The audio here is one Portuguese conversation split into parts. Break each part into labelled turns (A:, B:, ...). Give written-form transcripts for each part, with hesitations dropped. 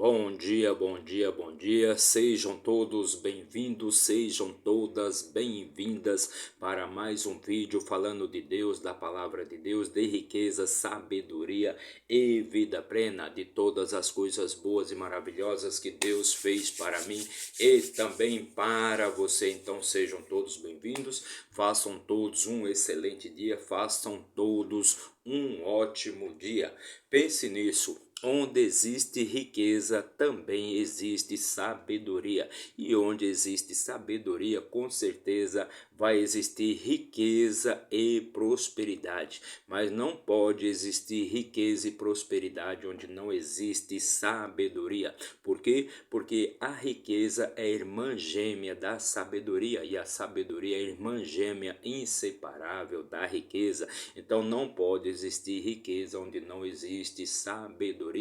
A: Bom dia, bom dia, bom dia. Sejam todos bem-vindos, sejam todas bem-vindas para mais um vídeo falando de Deus, da palavra de Deus, de riqueza, sabedoria e vida plena, de todas as coisas boas e maravilhosas que Deus fez para mim e também para você. Então sejam todos bem-vindos, façam todos um excelente dia, façam todos um ótimo dia. Pense nisso. Onde existe riqueza, também existe sabedoria. E onde existe sabedoria, com certeza vai existir riqueza e prosperidade. Mas não pode existir riqueza e prosperidade onde não existe sabedoria. Por quê? Porque a riqueza é irmã gêmea da sabedoria. E a sabedoria é irmã gêmea inseparável da riqueza. Então não pode existir riqueza onde não existe sabedoria.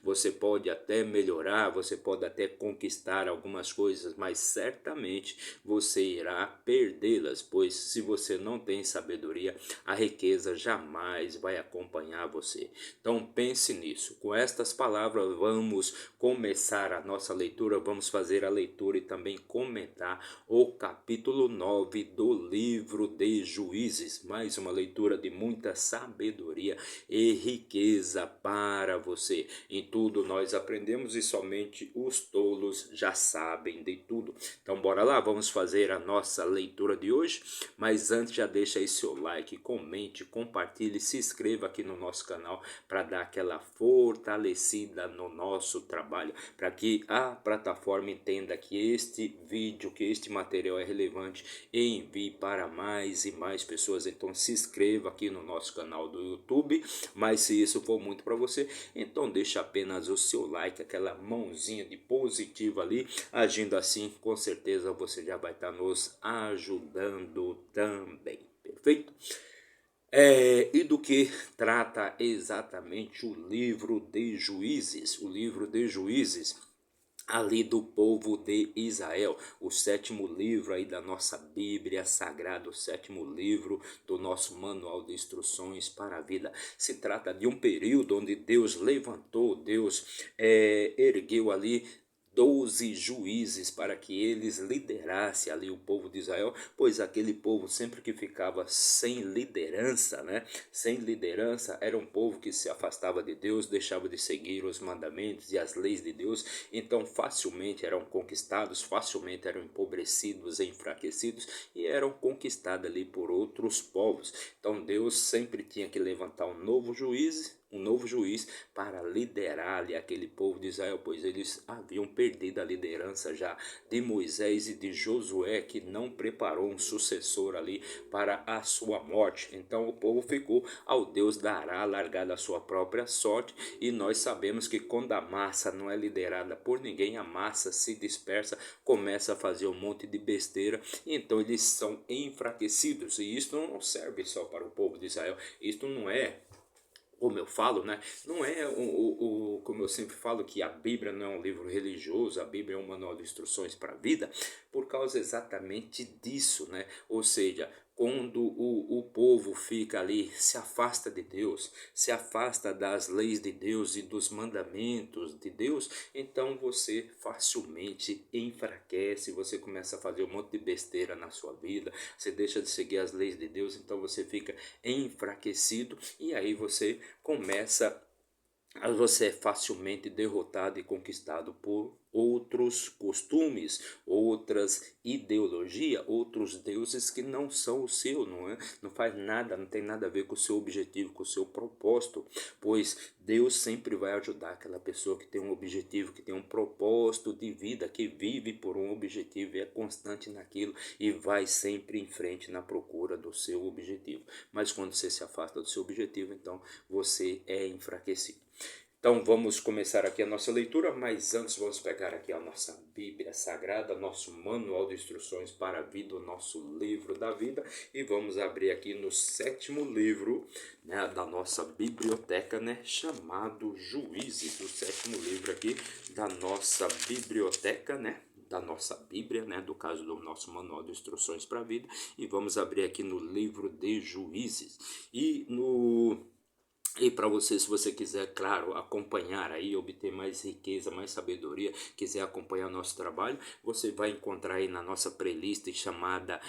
A: Você pode até melhorar, você pode até conquistar algumas coisas, mas certamente você irá perdê-las, pois se você não tem sabedoria, a riqueza jamais vai acompanhar você. Então pense nisso. Com estas palavras vamos começar a nossa leitura, vamos fazer a leitura e também comentar o capítulo 9 do livro de Juízes. Mais uma leitura de muita sabedoria e riqueza para você. Em tudo nós aprendemos e somente os tolos já sabem de tudo. Então bora lá, vamos fazer a nossa leitura de hoje. Mas antes já deixa aí seu like, comente, compartilhe, se inscreva aqui no nosso canal para dar aquela fortalecida no nosso trabalho, para que a plataforma entenda que este vídeo, que este material é relevante e envie para mais e mais pessoas. Então se inscreva aqui no nosso canal do YouTube, mas se isso for muito para você, então deixa apenas o seu like, aquela mãozinha de positivo ali, agindo assim, com certeza você já vai estar nos ajudando também, perfeito? E do que trata exatamente o livro de Juízes? O livro de Juízes, ali do povo de Israel, o sétimo livro aí da nossa Bíblia Sagrada, o sétimo livro do nosso manual de instruções para a vida. Se trata de um período onde Deus levantou, Deus ergueu ali 12 juízes para que eles liderassem ali o povo de Israel, pois aquele povo sempre que ficava sem liderança, né? Sem liderança, era um povo que se afastava de Deus, deixava de seguir os mandamentos e as leis de Deus, então facilmente eram conquistados, facilmente eram empobrecidos e enfraquecidos e eram conquistados ali por outros povos. Então Deus sempre tinha que levantar um novo juiz para liderar ali aquele povo de Israel, pois eles haviam perdido a liderança já de Moisés e de Josué, que não preparou um sucessor ali para a sua morte. Então o povo ficou ao Deus dará, largada a sua própria sorte, e nós sabemos que quando a massa não é liderada por ninguém, a massa se dispersa, começa a fazer um monte de besteira, e então eles são enfraquecidos. E isso não serve só para o povo de Israel, isto não é, como eu falo, né? Não é como eu sempre falo, que a Bíblia não é um livro religioso, a Bíblia é um manual de instruções para a vida, por causa exatamente disso, né? Ou seja, quando o povo fica ali, se afasta de Deus, se afasta das leis de Deus e dos mandamentos de Deus, então você facilmente enfraquece, você começa a fazer um monte de besteira na sua vida, você deixa de seguir as leis de Deus, então você fica enfraquecido e aí você é facilmente derrotado e conquistado por outros costumes, outras ideologias, outros deuses que não são o seu, não é? Não faz nada, não tem nada a ver com o seu objetivo, com o seu propósito, pois Deus sempre vai ajudar aquela pessoa que tem um objetivo, que tem um propósito de vida, que vive por um objetivo e é constante naquilo e vai sempre em frente na procura do seu objetivo. Mas quando você se afasta do seu objetivo, então você é enfraquecido. Então vamos começar aqui a nossa leitura, mas antes vamos pegar aqui a nossa Bíblia Sagrada, nosso manual de instruções para a vida, o nosso livro da vida, e vamos abrir aqui no sétimo livro, né, da nossa biblioteca, né, chamado Juízes, o sétimo livro aqui da nossa biblioteca, né, da nossa Bíblia, né, do caso do nosso manual de instruções para a vida, e vamos abrir aqui no livro de Juízes. E E para você, se você quiser, claro, acompanhar aí, obter mais riqueza, mais sabedoria, quiser acompanhar nosso trabalho, você vai encontrar aí na nossa playlist chamada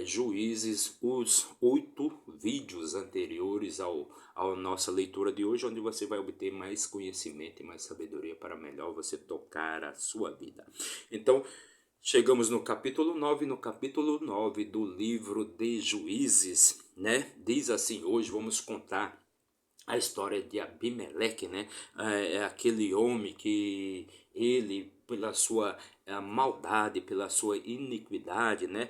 A: Juízes, os 8 vídeos anteriores ao nossa leitura de hoje, onde você vai obter mais conhecimento e mais sabedoria para melhor você tocar a sua vida. Então, chegamos no capítulo 9, no capítulo 9 do livro de Juízes, né? Diz assim, hoje vamos contar a história de Abimeleque, né? É aquele homem que ele, pela sua maldade, pela sua iniquidade, né?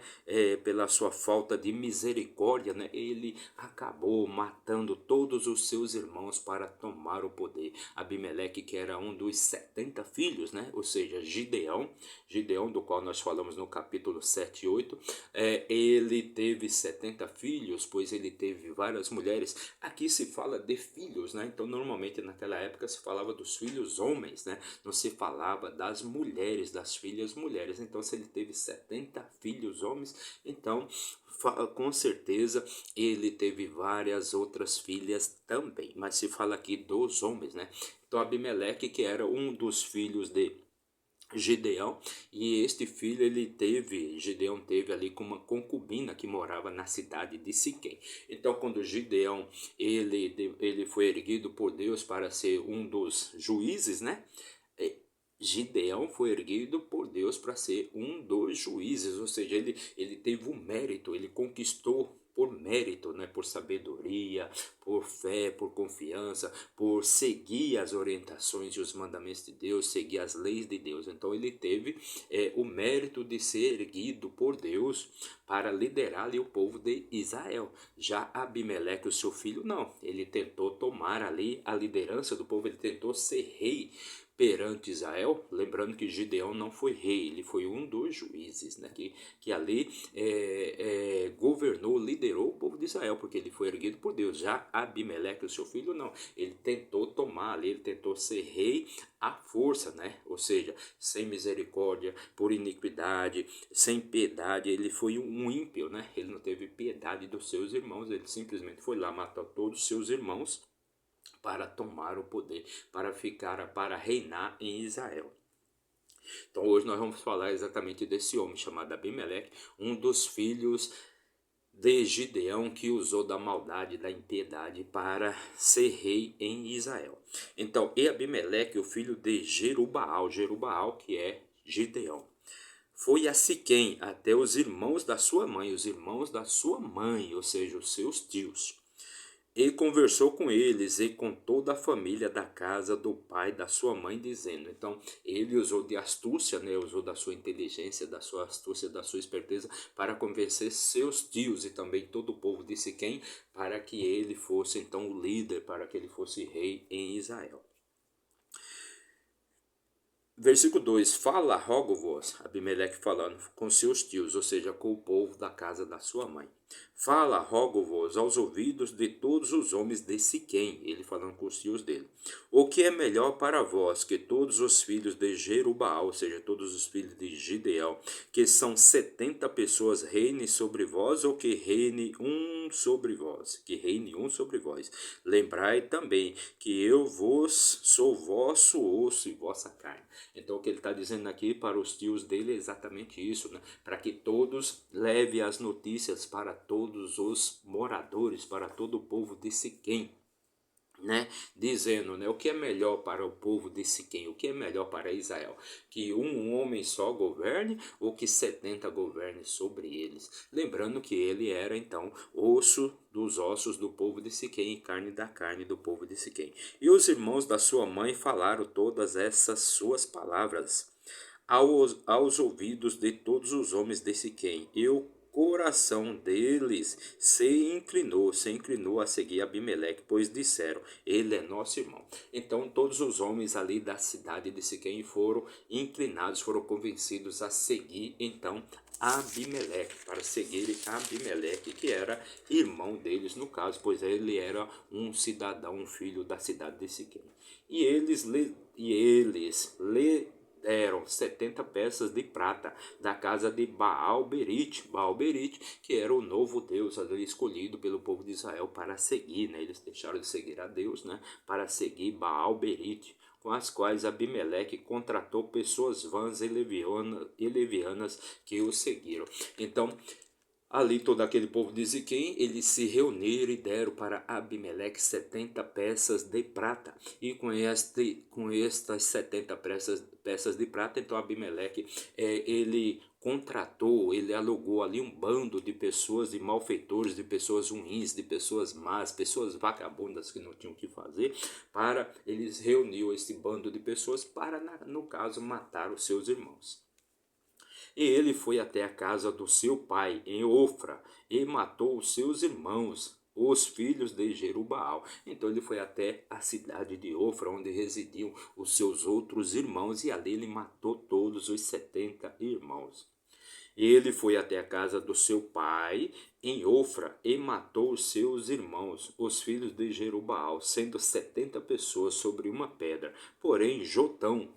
A: Pela sua falta de misericórdia, né? Ele acabou matando todos os seus irmãos para tomar o poder. Abimeleque, que era um dos 70 filhos, né? Ou seja, Gideão, do qual nós falamos no capítulo 7 e 8, ele teve 70 filhos, pois ele teve várias mulheres. Aqui se fala de filhos, né? Então, normalmente naquela época se falava dos filhos homens, né? Não se falava das mulheres, das filhas mulheres. Então, se ele teve 70 filhos homens, então com certeza ele teve várias outras filhas também. Mas se fala aqui dos homens, né? Então, Abimeleque, que era um dos filhos de Gideão, e este filho Gideão teve ali com uma concubina que morava na cidade de Siquém. Então, quando Gideão ele foi erguido por Deus para ser um dos juízes, né? Gideão foi erguido por Deus para ser um dos juízes, ou seja, ele teve um mérito, ele conquistou por mérito, né, por sabedoria, por fé, por confiança, por seguir as orientações e os mandamentos de Deus, seguir as leis de Deus. Então ele teve o mérito de ser erguido por Deus para liderar ali o povo de Israel. Já Abimeleque, o seu filho, não. Ele tentou tomar ali a liderança do povo, ele tentou ser rei perante Israel, lembrando que Gideão não foi rei, ele foi um dos juízes, né, que ali governou, liderou o povo de Israel, porque ele foi erguido por Deus. Já Abimeleque, o seu filho, não, ele tentou tomar ali, ele tentou ser rei à força, né, ou seja, sem misericórdia, por iniquidade, sem piedade. Ele foi um ímpio, né, ele não teve piedade dos seus irmãos, ele simplesmente foi lá matar todos os seus irmãos para tomar o poder, para reinar em Israel. Então hoje nós vamos falar exatamente desse homem chamado Abimeleque, um dos filhos de Gideão, que usou da maldade, da impiedade para ser rei em Israel. Então, Abimeleque, o filho de Jerubaal, que é Gideão, foi a Siquém até os irmãos da sua mãe, ou seja, os seus tios. E conversou com eles e com toda a família da casa do pai da sua mãe, dizendo. Então, ele usou de astúcia, né? Usou da sua inteligência, da sua astúcia, da sua esperteza, para convencer seus tios e também todo o povo de Siquém, para que ele fosse então o líder, para que ele fosse rei em Israel. Versículo 2: Fala, rogo-vos, Abimeleque falando com seus tios, ou seja, com o povo da casa da sua mãe. Fala, rogo-vos, aos ouvidos de todos os homens de Siquém, ele falando com os tios dele. O que é melhor para vós que todos os filhos de Jerubaal, ou seja, todos os filhos de Gideão, que são 70 pessoas, reinem sobre vós, ou que reine um sobre vós? Que reine um sobre vós. Lembrai também que eu vos sou vosso osso e vossa carne. Então o que ele está dizendo aqui para os tios dele é exatamente isso, né? Para que todos levem as notícias para todos os moradores, para todo o povo de Siquém, né? Dizendo, né, o que é melhor para o povo de Siquém, o que é melhor para Israel, que um homem só governe ou que 70 governe sobre eles. Lembrando que ele era então osso dos ossos do povo de Siquém e carne da carne do povo de Siquém. E os irmãos da sua mãe falaram todas essas suas palavras aos ouvidos de todos os homens de Siquém. E o coração deles se inclinou a seguir Abimeleque, pois disseram, ele é nosso irmão. Então todos os homens ali da cidade de Siquém foram inclinados, foram convencidos a seguir então Abimeleque, para seguirem Abimeleque, que era irmão deles no caso, pois ele era um cidadão, um filho da cidade de Siquém. E eles deram 70 peças de prata da casa de Baal-Berite, Baal-Berite, que era o novo Deus ali escolhido pelo povo de Israel para seguir, né? Eles deixaram de seguir a Deus, né? Para seguir Baal-Berite, com as quais Abimeleque contratou pessoas vãs e levianas que o seguiram. Então, ali todo aquele povo de Siquém, eles se reuniram e deram para Abimeleque 70 peças de prata. E com estas 70 peças de prata, então Abimeleque, ele contratou, ele alugou ali um bando de pessoas, de malfeitores, de pessoas ruins, de pessoas más, pessoas vagabundas que não tinham o que fazer, para eles reuniu esse bando de pessoas para, no caso, matar os seus irmãos. E ele foi até a casa do seu pai, em Ofra, e matou os seus irmãos, os filhos de Jerubaal. Então ele foi até a cidade de Ofra, onde residiam os seus outros irmãos, e ali ele matou todos os 70 irmãos. Ele foi até a casa do seu pai em Ofra e matou os seus irmãos, os filhos de Jerubaal, sendo 70 pessoas sobre uma pedra. Porém, Jotão,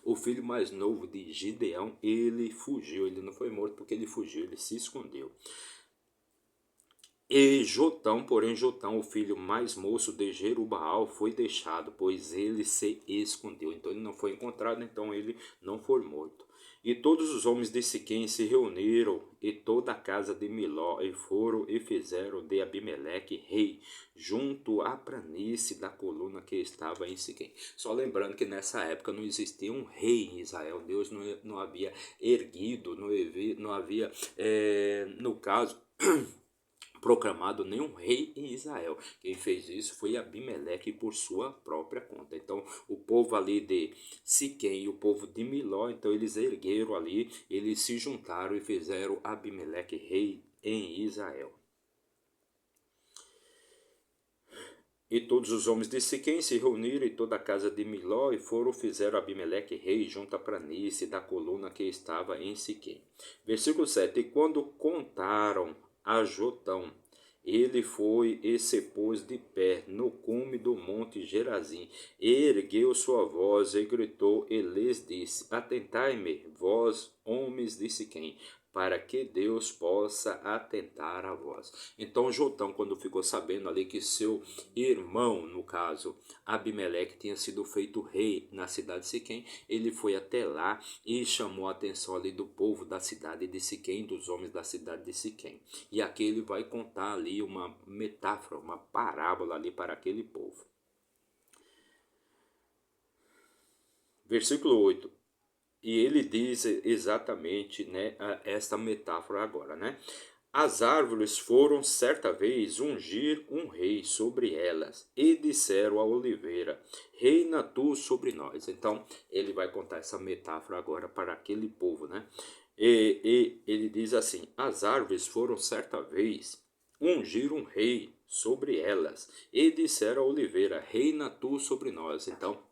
A: o filho mais novo de Gideão, ele fugiu. Ele não foi morto porque ele fugiu, ele se escondeu. E Jotão, o filho mais moço de Jerubaal, foi deixado, pois ele se escondeu. Então ele não foi encontrado, então ele não foi morto. E todos os homens de Siquém se reuniram, e toda a casa de Miló, e foram e fizeram de Abimeleque rei, junto à planície da coluna que estava em Siquém. Só lembrando que nessa época não existia um rei em Israel, Deus não havia erguido, não havia, no caso, proclamado nenhum rei em Israel. Quem fez isso foi Abimeleque por sua própria conta. Então o povo ali de Siquém e o povo de Miló, então eles ergueram ali, eles se juntaram e fizeram Abimeleque rei em Israel. E todos os homens de Siquém se reuniram em toda a casa de Miló, e foram fizeram Abimeleque rei junto à planície da coluna que estava em Siquém. Versículo 7. E quando contaram a Jotão, ele foi e se pôs de pé no cume do monte Gerazim, e ergueu sua voz e gritou, e lhes disse: Atentai-me, vós, homens de Siquém, para que Deus possa atentar a vós. Então Jotão, quando ficou sabendo ali que seu irmão, no caso Abimeleque, tinha sido feito rei na cidade de Siquém, ele foi até lá e chamou a atenção ali do povo da cidade de Siquém, dos homens da cidade de Siquém. E aqui ele vai contar ali uma metáfora, uma parábola ali para aquele povo. Versículo 8. E ele diz exatamente, né, esta metáfora agora, né? As árvores foram certa vez ungir um rei sobre elas, e disseram à oliveira: Reina tu sobre nós. Então ele vai contar essa metáfora agora para aquele povo, né? E ele diz assim: as árvores foram certa vez ungir um rei sobre elas, e disseram à oliveira: Reina tu sobre nós. Então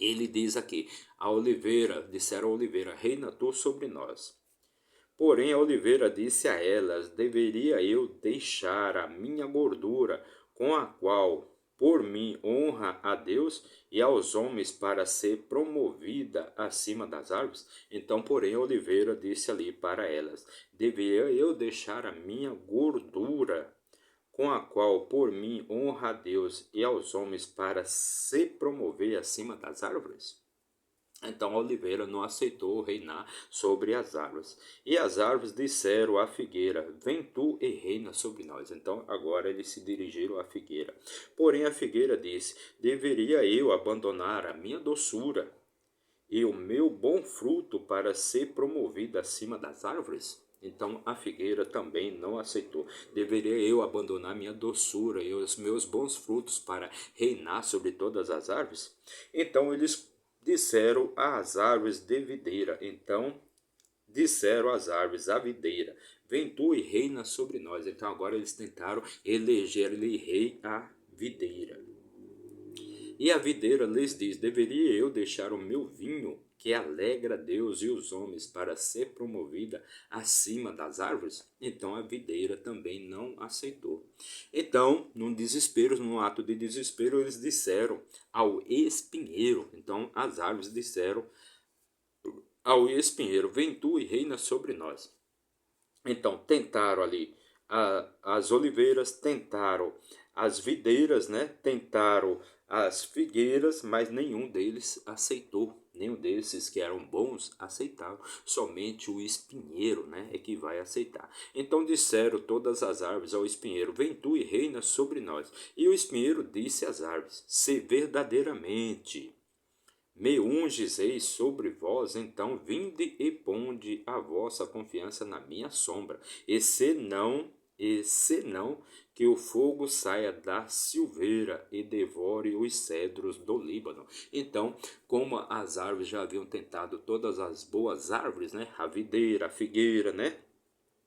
A: ele diz aqui, a oliveira, disseram a oliveira: reina tu sobre nós. Porém a oliveira disse a elas: deveria eu deixar a minha gordura, com a qual por mim honra a Deus e aos homens, para ser promovida acima das árvores? Então, porém, a oliveira disse ali para elas: deveria eu deixar a minha gordura, com a qual por mim honra a Deus e aos homens, para se promover acima das árvores? Então a oliveira não aceitou reinar sobre as árvores. E as árvores disseram à figueira: vem tu e reina sobre nós. Então agora eles se dirigiram à figueira. Porém a figueira disse: deveria eu abandonar a minha doçura e o meu bom fruto para ser promovida acima das árvores? Então a figueira também não aceitou. Deveria eu abandonar minha doçura e os meus bons frutos para reinar sobre todas as árvores? Então eles disseram às árvores de videira. Então disseram às árvores à videira: vem tu e reina sobre nós. Então agora eles tentaram eleger-lhe rei à videira. E a videira lhes diz: deveria eu deixar o meu vinho, que alegra Deus e os homens, para ser promovida acima das árvores? Então a videira também não aceitou. Então, num desespero, num ato de desespero, eles disseram ao espinheiro. Então as árvores disseram ao espinheiro: vem tu e reina sobre nós. Então, tentaram ali as oliveiras, tentaram as videiras, né? Tentaram as figueiras, mas nenhum deles aceitou. Nenhum desses que eram bons aceitaram. Somente o espinheiro, né, é que vai aceitar. Então disseram todas as árvores ao espinheiro: vem tu e reina sobre nós. E o espinheiro disse às árvores: se verdadeiramente me unges eis sobre vós, então vinde e ponde a vossa confiança na minha sombra. E se não, que o fogo saia da silveira e devore os cedros do Líbano. Então, como as árvores já haviam tentado todas as boas árvores, né? A videira, a figueira, né?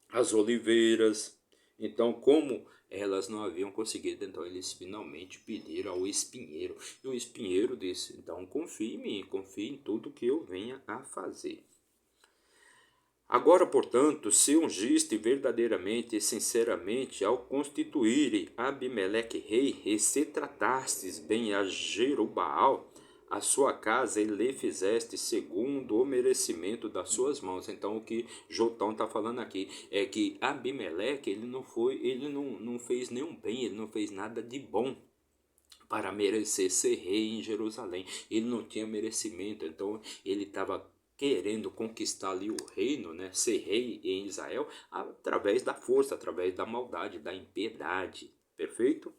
A: As oliveiras. Então, como elas não haviam conseguido, então eles finalmente pediram ao espinheiro. E o espinheiro disse: então confie em mim, confie em tudo que eu venha a fazer. Agora, portanto, se ungiste verdadeiramente e sinceramente ao constituir Abimeleque rei, e se tratastes bem a Jerubaal, a sua casa, e lhe fizeste segundo o merecimento das suas mãos. Então, o que Jotão está falando aqui é que Abimeleque, ele não fez nenhum bem, ele não fez nada de bom para merecer ser rei em Jerusalém. Ele não tinha merecimento, então ele estava querendo conquistar ali o reino, né, ser rei em Israel, através da força, através da maldade, da impiedade. Perfeito?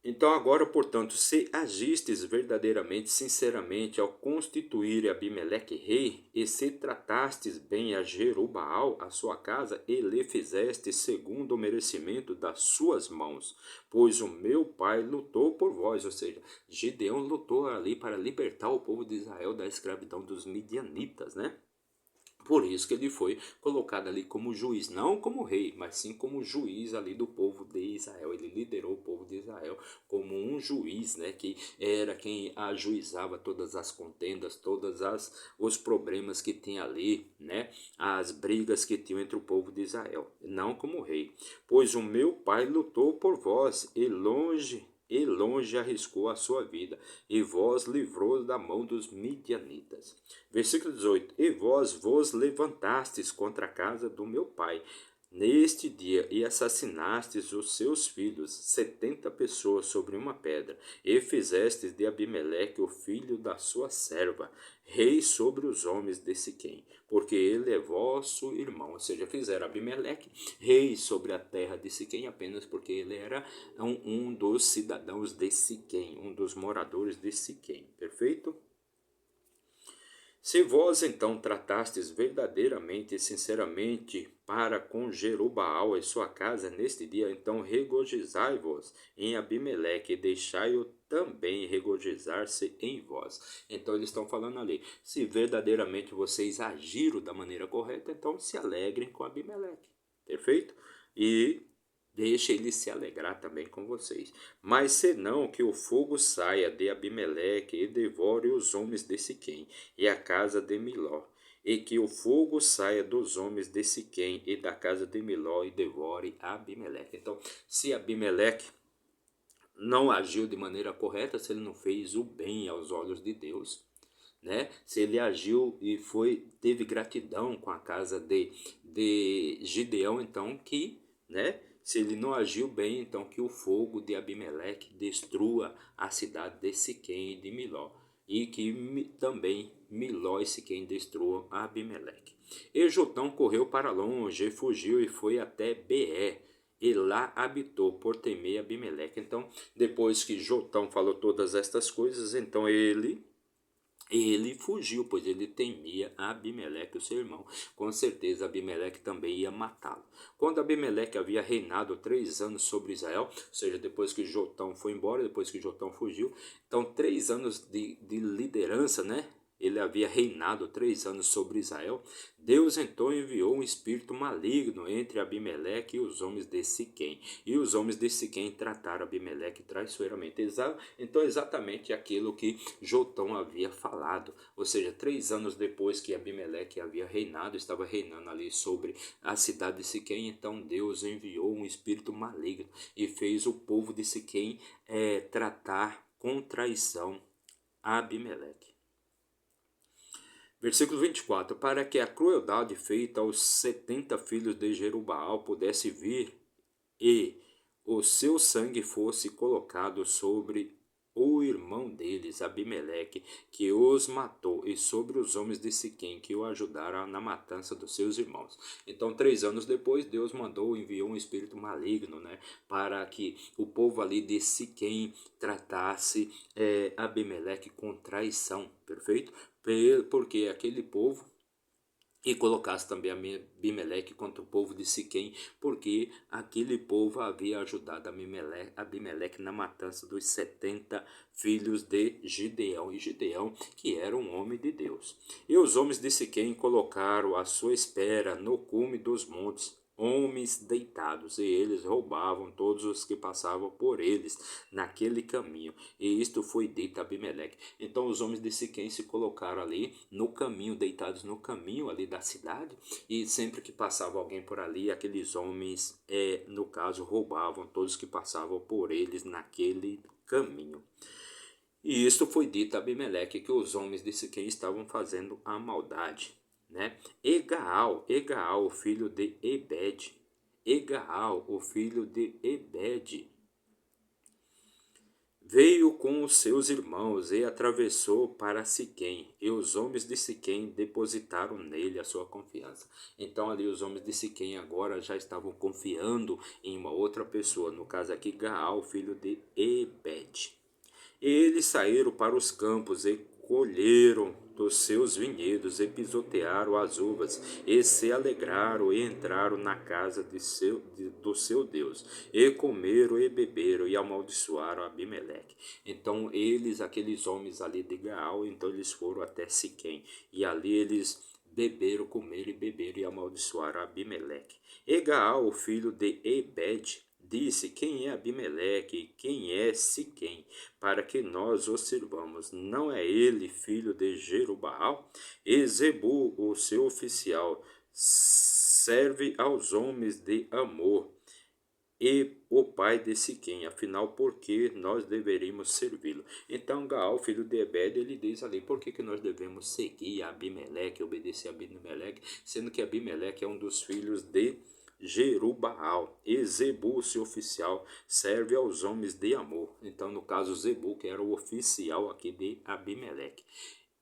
A: Então agora, portanto, se agistes verdadeiramente, sinceramente, ao constituir Abimeleque rei, e se tratastes bem a Jerubaal, a sua casa, e lhe fizeste segundo o merecimento das suas mãos, pois o meu pai lutou por vós, ou seja, Gideão lutou ali para libertar o povo de Israel da escravidão dos midianitas, né? Por isso que ele foi colocado ali como juiz, não como rei, mas sim como juiz ali do povo de Israel. Ele liderou o povo de Israel como um juiz, né, que era quem ajuizava todas as contendas, os problemas que tinha ali, né, as brigas que tinham entre o povo de Israel, não como rei. Pois o meu pai lutou por vós e longe arriscou a sua vida, e vós livrou da mão dos midianitas. Versículo 18: e vós vos levantastes contra a casa do meu pai neste dia, e assassinastes os seus filhos, 70 pessoas sobre uma pedra, e fizestes de Abimeleque, o filho da sua serva, rei sobre os homens de Siquém, porque ele é vosso irmão. Ou seja, fizeram Abimeleque rei sobre a terra de Siquém apenas porque ele era um dos cidadãos de Siquém, um dos moradores de Siquém. Perfeito? Se vós então tratastes verdadeiramente e sinceramente para com Jerubaal e sua casa neste dia, então regozijai-vos em Abimeleque e deixai-o também regozijar-se em vós. Então eles estão falando ali, se verdadeiramente vocês agiram da maneira correta, então se alegrem com Abimeleque. Perfeito? E deixe ele se alegrar também com vocês. Mas senão que o fogo saia de Abimeleque e devore os homens de Siquém e a casa de Miló, e que o fogo saia dos homens de Siquém e da casa de Miló e devore Abimeleque. Então, se Abimeleque não agiu de maneira correta, se ele não fez o bem aos olhos de Deus, né? Se ele agiu e teve gratidão com a casa de Gideão, então que, né? Se ele não agiu bem, então que o fogo de Abimeleque destrua a cidade de Siquém e de Miló, e que também Miló e Siquém destruam Abimeleque. E Jotão correu para longe, e fugiu e foi até Beé, e lá habitou por temer Abimeleque. Então, depois que Jotão falou todas estas coisas, então ele fugiu, pois ele temia Abimeleque, o seu irmão. Com certeza Abimeleque também ia matá-lo. Quando Abimeleque havia reinado 3 anos sobre Israel, ou seja, depois que Jotão foi embora, depois que Jotão fugiu, então 3 anos de liderança, né? Ele havia reinado 3 anos sobre Israel. Deus então enviou um espírito maligno entre Abimeleque e os homens de Siquém. E os homens de Siquém trataram Abimeleque traiçoeiramente. Então, exatamente aquilo que Jotão havia falado. Ou seja, 3 anos depois que Abimeleque havia reinado, estava reinando ali sobre a cidade de Siquém, então Deus enviou um espírito maligno e fez o povo de Siquém tratar com traição Abimeleque. Versículo 24: para que a crueldade feita aos 70 filhos de Jerubaal pudesse vir e o seu sangue fosse colocado sobre o irmão deles, Abimeleque, que os matou, e sobre os homens de Siquém, que o ajudaram na matança dos seus irmãos. Então, 3 anos depois, Deus enviou um espírito maligno, né, para que o povo ali de Siquém tratasse Abimeleque com traição, perfeito? Porque aquele povo, e colocasse também Abimeleque contra o povo de Siquém, porque aquele povo havia ajudado Abimeleque na matança dos 70 filhos de Gideão, e Gideão que era um homem de Deus. E os homens de Siquém colocaram à sua espera no cume dos montes homens deitados, e eles roubavam todos os que passavam por eles naquele caminho. E isto foi dito a Abimeleque. Então os homens de Siquém se colocaram ali no caminho, deitados no caminho ali da cidade, e sempre que passava alguém por ali, aqueles homens, no caso, roubavam todos que passavam por eles naquele caminho. E isto foi dito a Abimeleque, que os homens de Siquém estavam fazendo a maldade, né? Egaal, o filho de Ebed, o filho de Ebed, veio com os seus irmãos e atravessou para Siquém, e os homens de Siquém depositaram nele a sua confiança. Então ali os homens de Siquém agora já estavam confiando em uma outra pessoa, no caso aqui Gaal, filho de Ebed. Eles saíram para os campos e colheram dos seus vinhedos e pisotearam as uvas e se alegraram e entraram na casa do seu Deus e comeram e beberam e amaldiçoaram Abimeleque. Então eles, aqueles homens ali de Gaal, então eles foram até Siquém e ali eles beberam, comeram e beberam e amaldiçoaram Abimeleque. E Gaal, o filho de Ebed, disse: quem é Abimeleque, quem é Siquém, para que nós o sirvamos? Não é ele filho de Jerubaal? E Zebu, o seu oficial, serve aos homens de Amor, e o pai de Siquém, afinal, por que nós deveríamos servi-lo? Então Gaal, filho de Ebed, ele diz ali, por que nós devemos seguir Abimeleque, obedecer a Abimeleque, sendo que Abimeleque é um dos filhos de Jerubaal, e Zebu, seu oficial, serve aos homens de Amor. Então, no caso, Zebu, que era o oficial aqui de Abimeleque.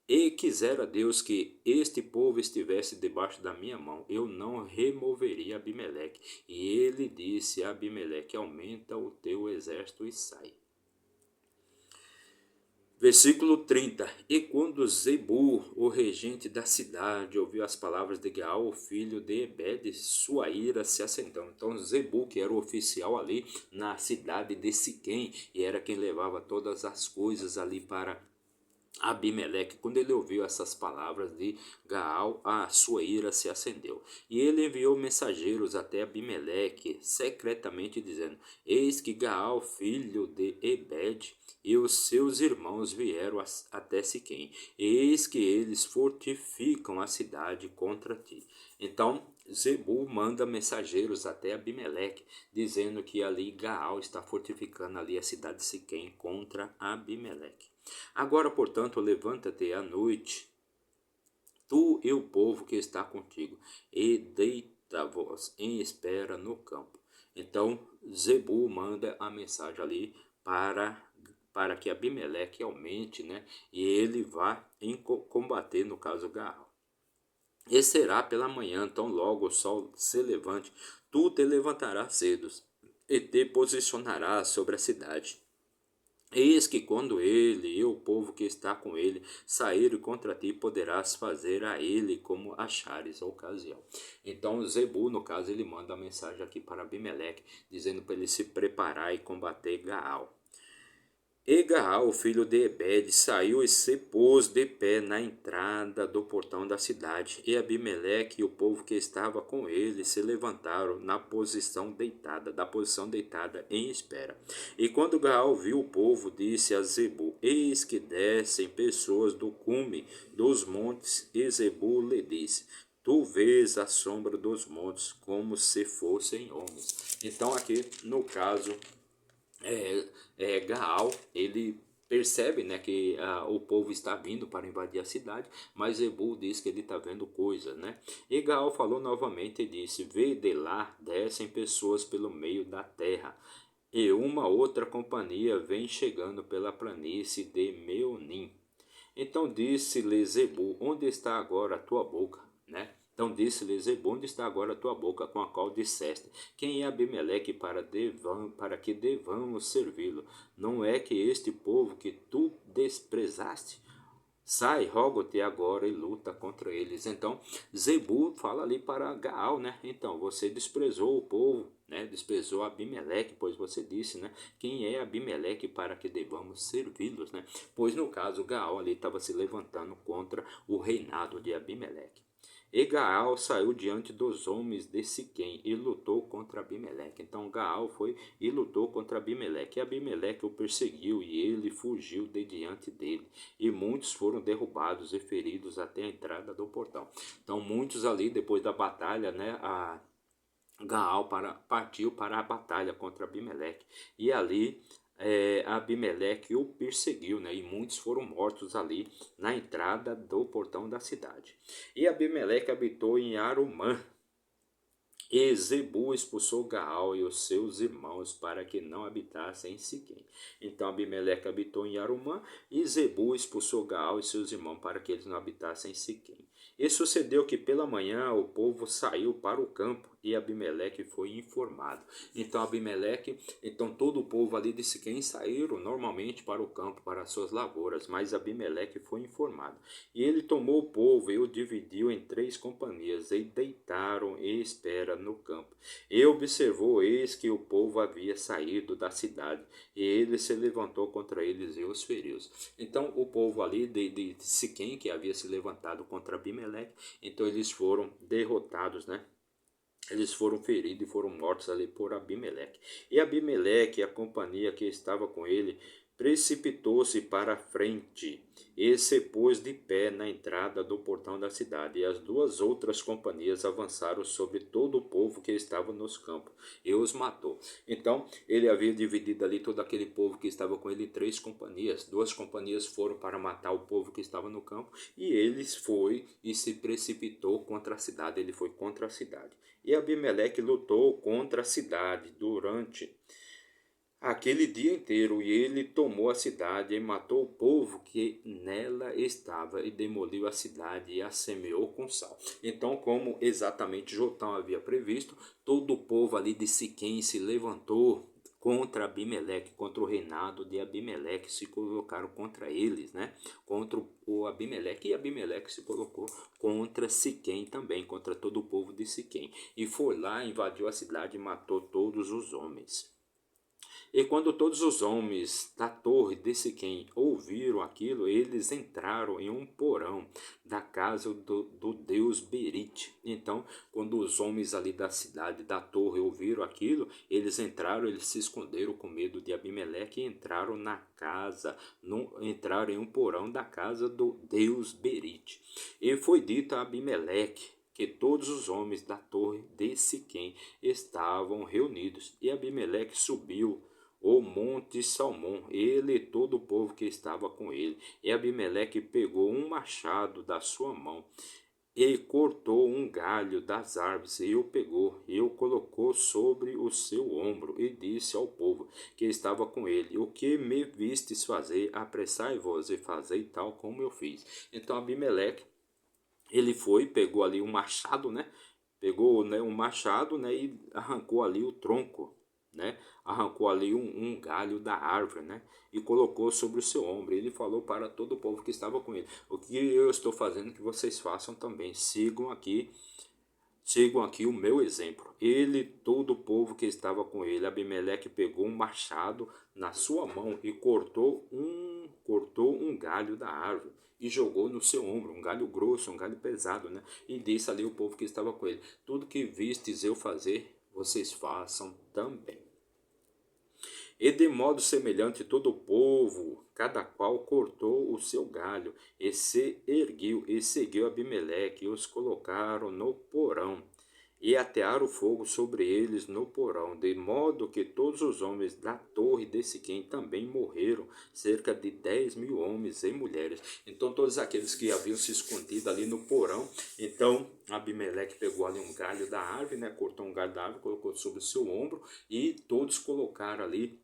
A: E quisera Deus que este povo estivesse debaixo da minha mão, eu não removeria Abimeleque. E ele disse a Abimeleque: aumenta o teu exército e sai. Versículo 30. E quando Zebu, o regente da cidade, ouviu as palavras de Gaal, filho de Ebed, sua ira se acendeu. Então Zebu, que era o oficial ali na cidade de Siquém, e era quem levava todas as coisas ali para Abimeleque, quando ele ouviu essas palavras de Gaal, a sua ira se acendeu. E ele enviou mensageiros até Abimeleque, secretamente dizendo: eis que Gaal, filho de Ebed, e os seus irmãos vieram até Siquém. Eis que eles fortificam a cidade contra ti. Então Zebu manda mensageiros até Abimeleque, dizendo que ali Gaal está fortificando ali a cidade de Siquém contra Abimeleque. Agora, portanto, levanta-te à noite, tu e o povo que está contigo, e deita-vos em espera no campo. Então, Zebu manda a mensagem ali para que Abimeleque aumente, né? E ele vá combater, no caso, Gaal. E será pela manhã, tão logo o sol se levante, tu te levantarás cedo e te posicionarás sobre a cidade. Eis que quando ele e o povo que está com ele saírem contra ti, poderás fazer a ele como achares a ocasião. Então Zebu, no caso, ele manda a mensagem aqui para Abimeleque, dizendo para ele se preparar e combater Gaal. E Gaal, filho de Ebed, saiu e se pôs de pé na entrada do portão da cidade. E Abimeleque e o povo que estava com ele se levantaram da posição deitada em espera. E quando Gaal viu o povo, disse a Zebu: eis que descem pessoas do cume dos montes. E Zebu lhe disse: tu vês a sombra dos montes como se fossem homens. Então aqui no caso Gaal, ele percebe, né, que o povo está vindo para invadir a cidade, mas Zebul diz que ele está vendo coisas, né? E Gaal falou novamente e disse: Vê de lá descem pessoas pelo meio da terra, e uma outra companhia vem chegando pela planície de Meonim. Então disse-lhe Zebul: Onde está agora a tua boca, né? Então disse-lhe Zebul: Onde está agora a tua boca com a qual disseste: Quem é Abimeleque para que devamos servi-lo? Não é que este povo que tu desprezaste? Sai, rogo-te agora e luta contra eles. Então, Zebul fala ali para Gaal, né? Então, você desprezou o povo, né? Desprezou Abimeleque, pois você disse, né? Quem é Abimeleque para que devamos servi-los, né? Pois no caso, Gaal ali estava se levantando contra o reinado de Abimeleque. E Gaal saiu diante dos homens de Siquém e lutou contra Abimeleque. Então Gaal foi e lutou contra Abimeleque. E Abimeleque o perseguiu e ele fugiu de diante dele. E muitos foram derrubados e feridos até a entrada do portão. Então muitos ali depois da batalha, né, Gaal partiu para a batalha contra Abimeleque. E ali Abimeleque o perseguiu, né? E muitos foram mortos ali na entrada do portão da cidade. E Abimeleque habitou em Arumã. E Zebul expulsou Gaal e os seus irmãos para que não habitassem em Siquém. Então Abimeleque habitou em Arumã e Zebul expulsou Gaal e seus irmãos para que eles não habitassem em Siquém. E sucedeu que pela manhã o povo saiu para o campo e Abimeleque foi informado. Então todo o povo ali de Siquém saíram normalmente para o campo, para as suas lavouras, mas Abimeleque foi informado. E ele tomou o povo e o dividiu em 3 companhias e deitaram em espera no campo. E observou, eis que o povo havia saído da cidade, e ele se levantou contra eles e os feriu. Então o povo ali de Siquém, que havia se levantado contra Abimeleque, então eles foram derrotados, né? Eles foram feridos e foram mortos ali por Abimeleque. E Abimeleque e a companhia que estava com ele precipitou-se para a frente e se pôs de pé na entrada do portão da cidade. E as 2 outras companhias avançaram sobre todo o povo que estava nos campos e os matou. Então ele havia dividido ali todo aquele povo que estava com ele em 3 companhias. 2 companhias foram para matar o povo que estava no campo e eles foi e se precipitou contra a cidade. Ele foi contra a cidade. E Abimeleque lutou contra a cidade durante aquele dia inteiro, e ele tomou a cidade e matou o povo que nela estava e demoliu a cidade e a semeou com sal. Então, como exatamente Jotão havia previsto, todo o povo ali de Siquém se levantou contra Abimeleque, contra o reinado de Abimeleque, se colocaram contra eles, né? Contra o Abimeleque, e Abimeleque se colocou contra Siquém também, contra todo o povo de Siquém. E foi lá, invadiu a cidade e matou todos os homens. E quando todos os homens da torre de Siquém ouviram aquilo, eles entraram em um porão da casa do deus Berite. Então, quando os homens ali da cidade, da torre, ouviram aquilo, eles entraram, eles se esconderam com medo de Abimeleque e entraram na casa, entraram em um porão da casa do deus Berite. E foi dito a Abimeleque que todos os homens da torre de Siquém estavam reunidos. E Abimeleque subiu o monte Salmão, ele e todo o povo que estava com ele. E Abimeleque pegou um machado da sua mão e cortou um galho das árvores, e o pegou, e o colocou sobre o seu ombro, e disse ao povo que estava com ele: O que me vistes fazer, apressai-vos e fazei tal como eu fiz. Então Abimeleque, ele foi, pegou ali um machado, né? Pegou, né, um machado, né, e arrancou ali o tronco, né? Arrancou ali um galho da árvore, né? E colocou sobre o seu ombro. Ele falou para todo o povo que estava com ele: O que eu estou fazendo, que vocês façam também. Sigam aqui o meu exemplo. Ele, todo o povo que estava com ele, Abimeleque pegou um machado na sua mão e cortou um galho da árvore e jogou no seu ombro, um galho grosso, um galho pesado, né? E disse ali o povo que estava com ele: Tudo que vistes eu fazer, vocês façam também. E de modo semelhante todo o povo, cada qual cortou o seu galho, e se erguiu, e seguiu Abimeleque, e os colocaram no porão. e atearam fogo sobre eles no porão, de modo que todos os homens da torre de Siquém também morreram, cerca de 10.000 homens e mulheres. Então todos aqueles que haviam se escondido ali no porão, então Abimeleque pegou ali um galho da árvore, né, cortou um galho da árvore, colocou sobre o seu ombro e todos colocaram ali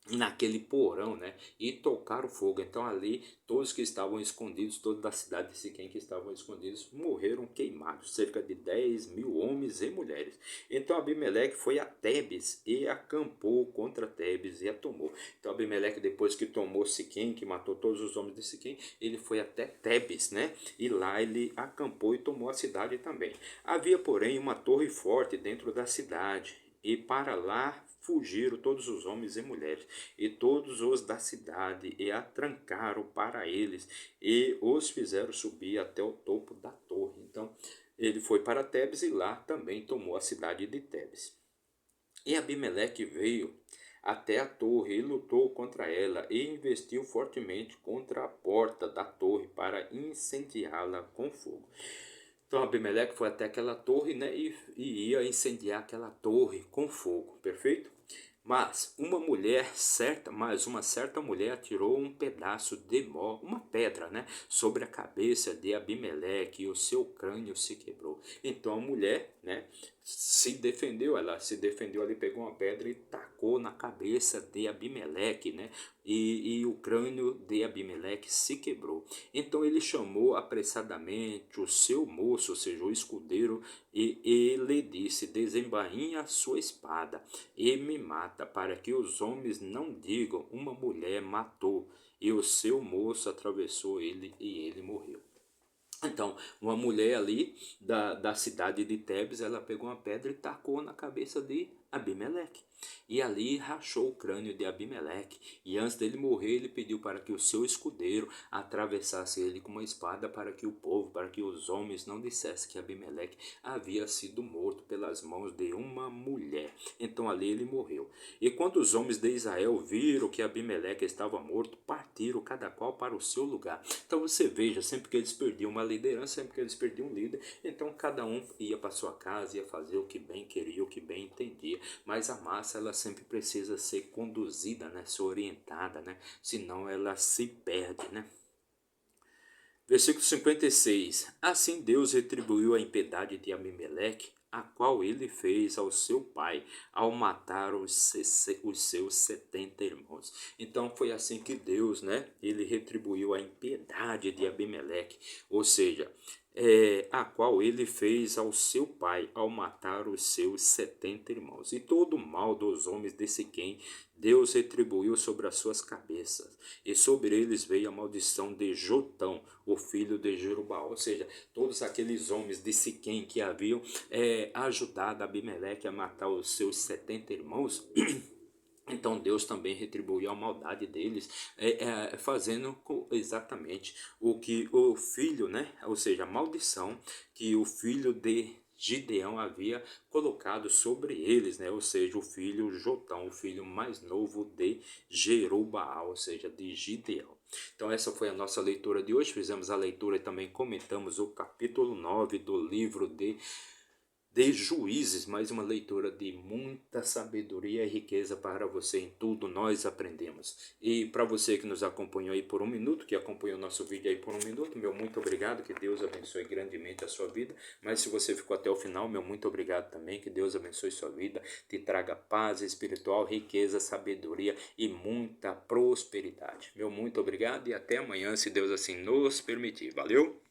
A: naquele porão, né, e tocaram fogo. Então ali todos que estavam escondidos, todos da cidade de Siquém que estavam escondidos, morreram queimados, cerca de 10.000 homens e mulheres. Então Abimeleque foi a Tebes e acampou contra Tebes e a tomou. Então Abimeleque, depois que tomou Siquém, que matou todos os homens de Siquém, ele foi até Tebes, né, e lá ele acampou e tomou a cidade também. Havia, porém, uma torre forte dentro da cidade, e para lá fugiram todos os homens e mulheres, e todos os da cidade, e a trancaram para eles, e os fizeram subir até o topo da torre. Então, ele foi para Tebes e lá também tomou a cidade de Tebes. E Abimeleque veio até a torre e lutou contra ela, e investiu fortemente contra a porta da torre para incendiá-la com fogo. Então Abimeleque foi até aquela torre, né, e ia incendiar aquela torre com fogo, perfeito? Mas uma certa mulher atirou um pedaço de mó, uma pedra, né, sobre a cabeça de Abimeleque, e o seu crânio se quebrou. Então a mulher, né, ela se defendeu ali, pegou uma pedra e tacou na cabeça de Abimeleque, né, e o crânio de Abimeleque se quebrou. Então ele chamou apressadamente o seu moço, ou seja, o escudeiro, e ele disse: desembainha a sua espada e me mata, para que os homens não digam, uma mulher matou. E o seu moço atravessou ele e ele morreu. Então, uma mulher ali da cidade de Tebes, ela pegou uma pedra e tacou na cabeça de Abimeleque. E ali rachou o crânio de Abimeleque. E antes dele morrer, ele pediu para que o seu escudeiro atravessasse ele com uma espada, para que o povo, para que os homens não dissessem que Abimeleque havia sido morto pelas mãos de uma mulher. Então ali ele morreu. E quando os homens de Israel viram que Abimeleque estava morto, partiram cada qual para o seu lugar. Então você veja, sempre que eles perdiam uma liderança, sempre que eles perdiam um líder, então cada um ia para sua casa, ia fazer o que bem queria, o que bem entendia. Mas a massa, ela sempre precisa ser conduzida, né, ser orientada, né, senão ela se perde, né. Versículo 56. Assim Deus retribuiu a impiedade de Abimeleque, a qual ele fez ao seu pai, ao matar os seus 70 irmãos. Então foi assim que Deus, né, ele retribuiu a impiedade de Abimeleque, ou seja, a qual ele fez ao seu pai, ao matar os seus 70 irmãos. E todo o mal dos homens de Siquém, Deus retribuiu sobre as suas cabeças, e sobre eles veio a maldição de Jotão, o filho de Jerubaal. Ou seja, todos aqueles homens de Siquém que haviam ajudado Abimeleque a matar os seus 70 irmãos, então Deus também retribuiu a maldade deles, fazendo exatamente o que o filho, né? Ou seja, a maldição que o filho de Gideão havia colocado sobre eles, né? Ou seja, o filho Jotão, o filho mais novo de Jerubaal, ou seja, de Gideão. Então essa foi a nossa leitura de hoje. Fizemos a leitura e também comentamos o capítulo 9 do livro de Juízes, mais uma leitura de muita sabedoria e riqueza para você. Em tudo nós aprendemos. E para você que nos acompanhou aí por um minuto, que acompanhou o nosso vídeo aí por um minuto, meu muito obrigado, que Deus abençoe grandemente a sua vida. Mas se você ficou até o final, meu muito obrigado também, que Deus abençoe sua vida, te traga paz espiritual, riqueza, sabedoria e muita prosperidade. Meu muito obrigado e até amanhã, se Deus assim nos permitir. Valeu!